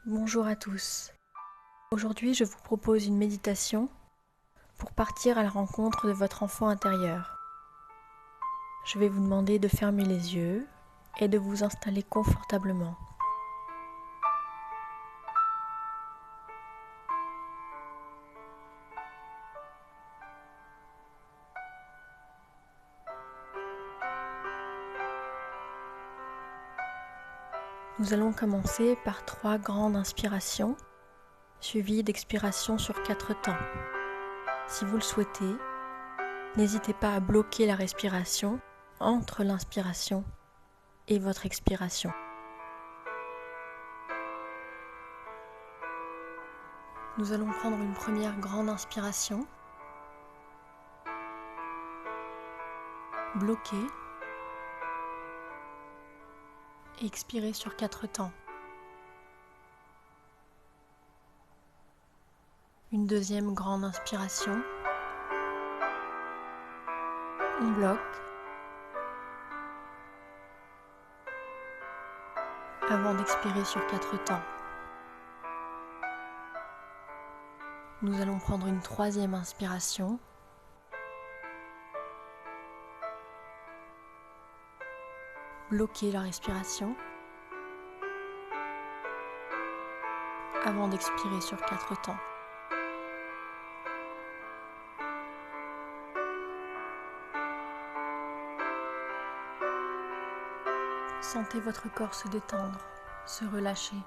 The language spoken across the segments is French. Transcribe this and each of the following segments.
Bonjour à tous. Aujourd'hui, je vous propose une méditation pour partir à la rencontre de votre enfant intérieur. Je vais vous demander de fermer les yeux et de vous installer confortablement. Nous allons commencer par 3 grandes inspirations, suivies d'expirations sur 4 temps. Si vous le souhaitez, n'hésitez pas à bloquer la respiration entre l'inspiration et votre expiration. Nous allons prendre une première grande inspiration, bloquer, et expirer sur 4 temps. Une deuxième grande inspiration, on bloque, avant d'expirer sur 4 temps. Nous allons prendre une troisième inspiration, bloquer la respiration, avant d'expirer sur 4 temps. Sentez votre corps se détendre, se relâcher.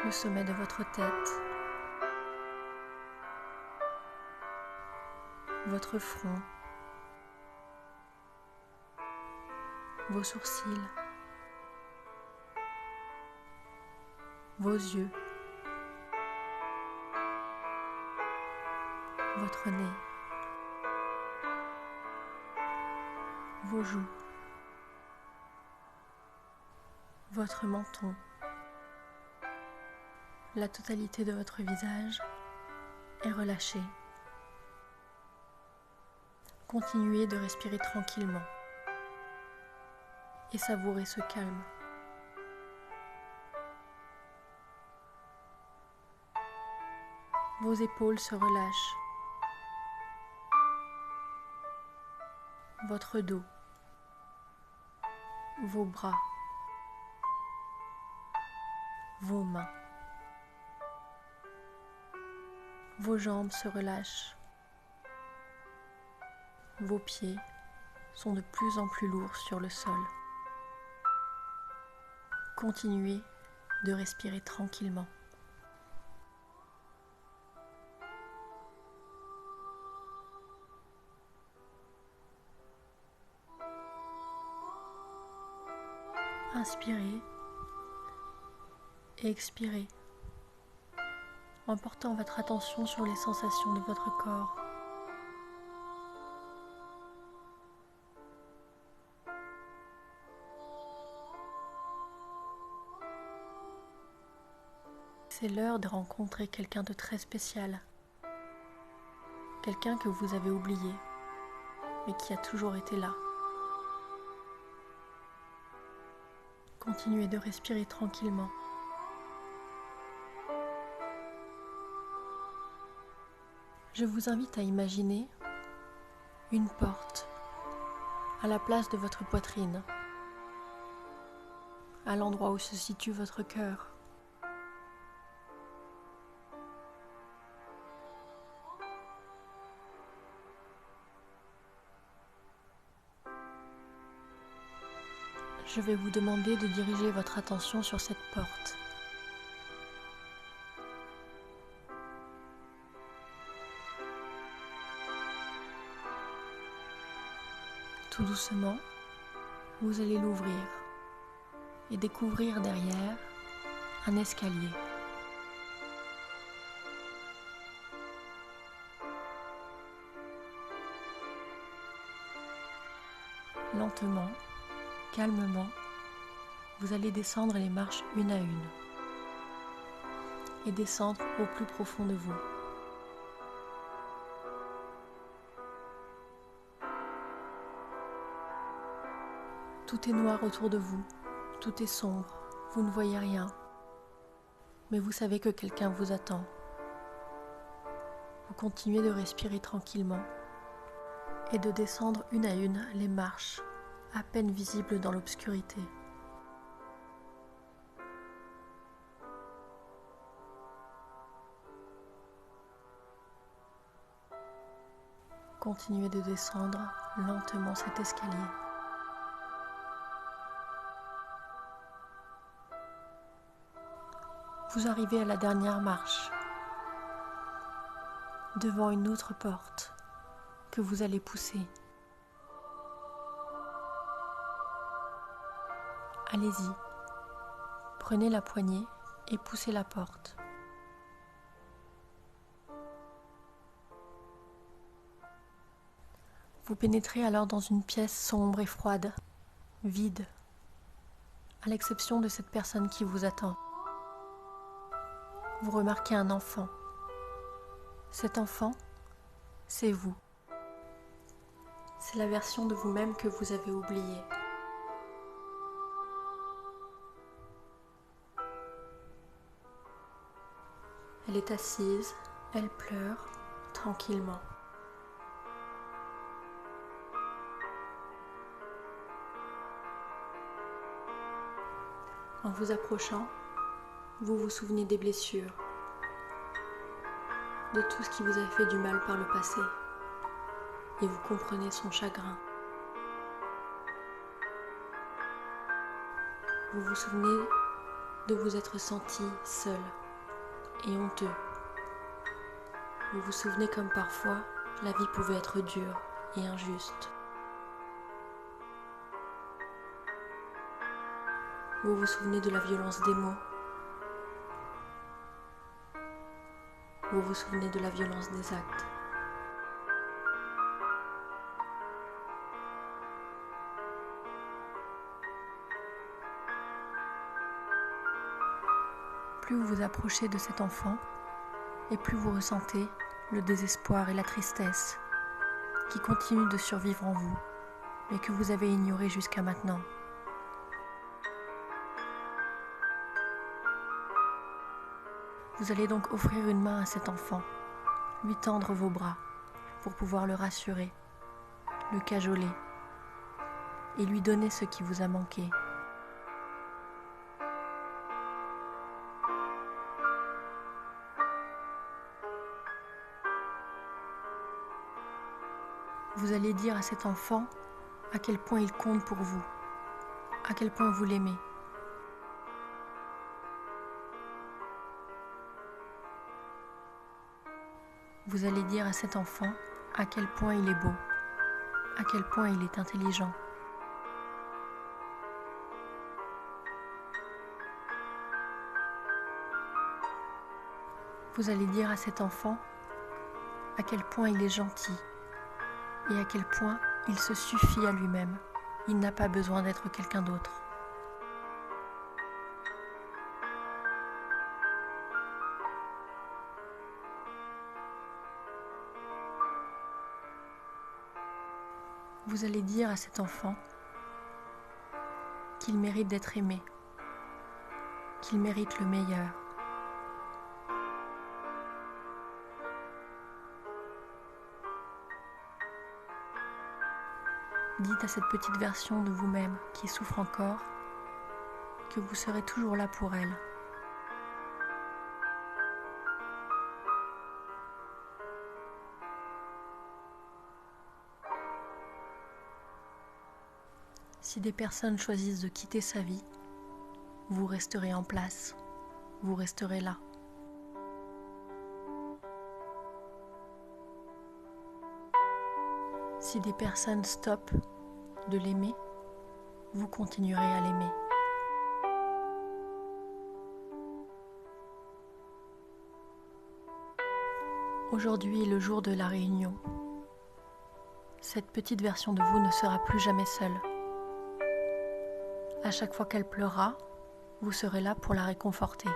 Le sommet de votre tête, votre front, vos sourcils, vos yeux, votre nez, vos joues, votre menton, la totalité de votre visage est relâchée. Continuez de respirer tranquillement et savourez ce calme. Vos épaules se relâchent, votre dos, vos bras, vos mains, vos jambes se relâchent, vos pieds sont de plus en plus lourds sur le sol. Continuez de respirer tranquillement. Inspirez et expirez en portant votre attention sur les sensations de votre corps. C'est l'heure de rencontrer quelqu'un de très spécial, quelqu'un que vous avez oublié, mais qui a toujours été là. Continuez de respirer tranquillement. Je vous invite à imaginer une porte à la place de votre poitrine, à l'endroit où se situe votre cœur. Je vais vous demander de diriger votre attention sur cette porte. Tout doucement, vous allez l'ouvrir et découvrir derrière un escalier. Lentement, calmement, vous allez descendre les marches une à une et descendre au plus profond de vous. Tout est noir autour de vous, tout est sombre, Vous ne voyez rien, mais vous savez que quelqu'un vous attend. Vous continuez de respirer tranquillement et de descendre une à une les marches, à peine visibles dans l'obscurité. Continuez de descendre lentement cet escalier. Vous arrivez à la dernière marche, devant une autre porte que vous allez pousser. Allez-y, prenez la poignée et poussez la porte. Vous pénétrez alors dans une pièce sombre et froide, vide, à l'exception de cette personne qui vous attend. Vous remarquez un enfant. Cet enfant, c'est vous. C'est la version de vous-même que vous avez oubliée. Elle est assise, elle pleure tranquillement. En vous approchant, vous vous souvenez des blessures, de tout ce qui vous a fait du mal par le passé, et vous comprenez son chagrin. Vous vous souvenez de vous être senti seul et honteux. Vous vous souvenez comme parfois la vie pouvait être dure et injuste. Vous vous souvenez de la violence des mots. Vous vous souvenez de la violence des actes. Plus vous vous approchez de cet enfant, et plus vous ressentez le désespoir et la tristesse qui continuent de survivre en vous, mais que vous avez ignoré jusqu'à maintenant. Vous allez donc offrir une main à cet enfant, lui tendre vos bras pour pouvoir le rassurer, le cajoler et lui donner ce qui vous a manqué. Vous allez dire à cet enfant à quel point il compte pour vous, à quel point vous l'aimez. Vous allez dire à cet enfant à quel point il est beau, à quel point il est intelligent. Vous allez dire à cet enfant à quel point il est gentil et à quel point il se suffit à lui-même. Il n'a pas besoin d'être quelqu'un d'autre. Vous allez dire à cet enfant qu'il mérite d'être aimé, qu'il mérite le meilleur. Dites à cette petite version de vous-même qui souffre encore que vous serez toujours là pour elle. Si des personnes choisissent de quitter sa vie, vous resterez en place, vous resterez là. Si des personnes stoppent de l'aimer, vous continuerez à l'aimer. Aujourd'hui est le jour de la réunion. Cette petite version de vous ne sera plus jamais seule. À chaque fois qu'elle pleurera, vous serez là pour la réconforter.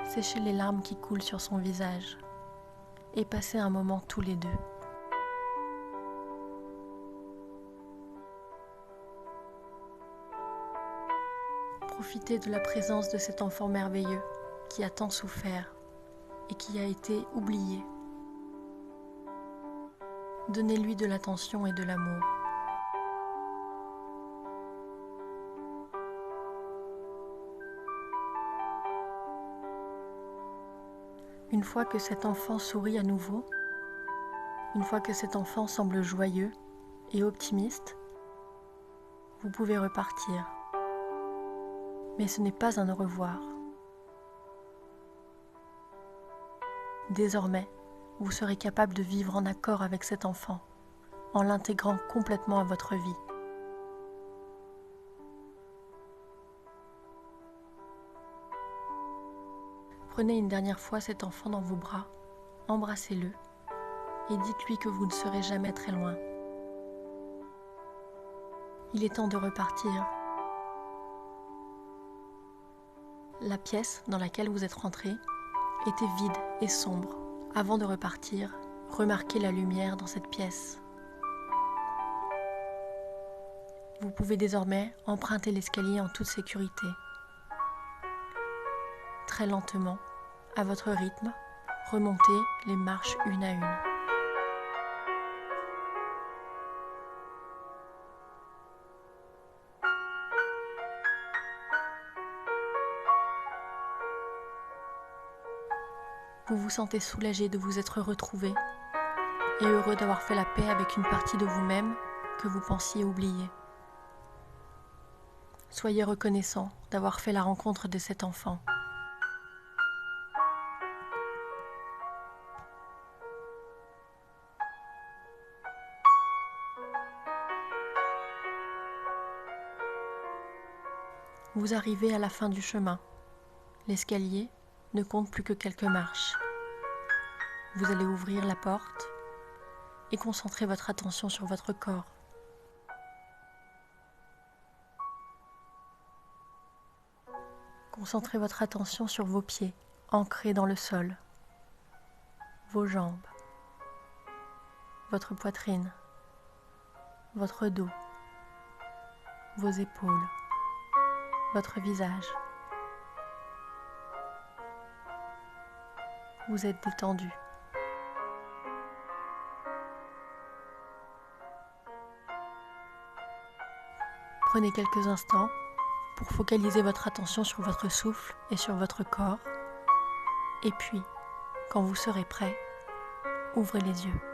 Séchez les larmes qui coulent sur son visage et passez un moment tous les deux. Profitez de la présence de cet enfant merveilleux qui a tant souffert et qui a été oublié. Donnez-lui de l'attention et de l'amour. Une fois que cet enfant sourit à nouveau, une fois que cet enfant semble joyeux et optimiste, vous pouvez repartir. Mais ce n'est pas un au revoir. Désormais, vous serez capable de vivre en accord avec cet enfant, en l'intégrant complètement à votre vie. Prenez une dernière fois cet enfant dans vos bras, embrassez-le et dites-lui que vous ne serez jamais très loin. Il est temps de repartir. La pièce dans laquelle vous êtes rentré était vide et sombre. Avant de repartir, remarquez la lumière dans cette pièce. Vous pouvez désormais emprunter l'escalier en toute sécurité. Très lentement, à votre rythme, remontez les marches une à une. Vous vous sentez soulagé de vous être retrouvé et heureux d'avoir fait la paix avec une partie de vous-même que vous pensiez oublier. Soyez reconnaissant d'avoir fait la rencontre de cet enfant. Vous arrivez à la fin du chemin. L'escalier ne compte plus que quelques marches. Vous allez ouvrir la porte et concentrer votre attention sur votre corps. Concentrez votre attention sur vos pieds, ancrés dans le sol, vos jambes, votre poitrine, votre dos, vos épaules, votre visage. Vous êtes détendu. Prenez quelques instants pour focaliser votre attention sur votre souffle et sur votre corps. Et puis, quand vous serez prêt, ouvrez les yeux.